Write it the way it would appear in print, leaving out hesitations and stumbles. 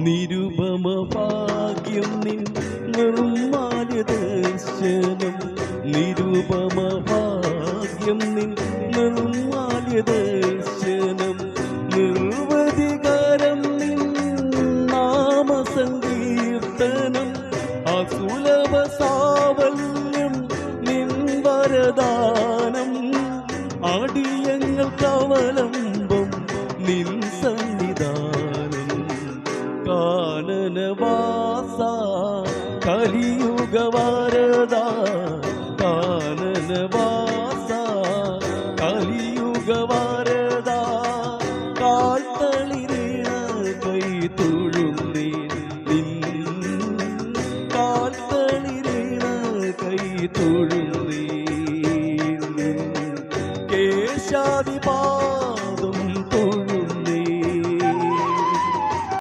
നിരുപമ ഭാഗ്യം നിൻ നിർമ്മാല്യ ദർശനം, നിരുപമ ഭാഗ്യം നിൻ നിർമ്മാല്യ ദർശനം, നിർവധികരം നിൻ നാമസങ്കീർത്തനം, അസുലഭ സാവല്യം നിൻ വരദാനം, അടിയങ്ങൾക്കവലംബം നിൻ സന്നിധാനം, കാനനവാസ കലിയുഗവരദ, കാനനവാസ കലിയുഗവരദ, കാൽത്തളിരീണ കൈ തൊഴുന്നേ നിൻ, കാൽത്തളിരീണ കൈ തൊഴു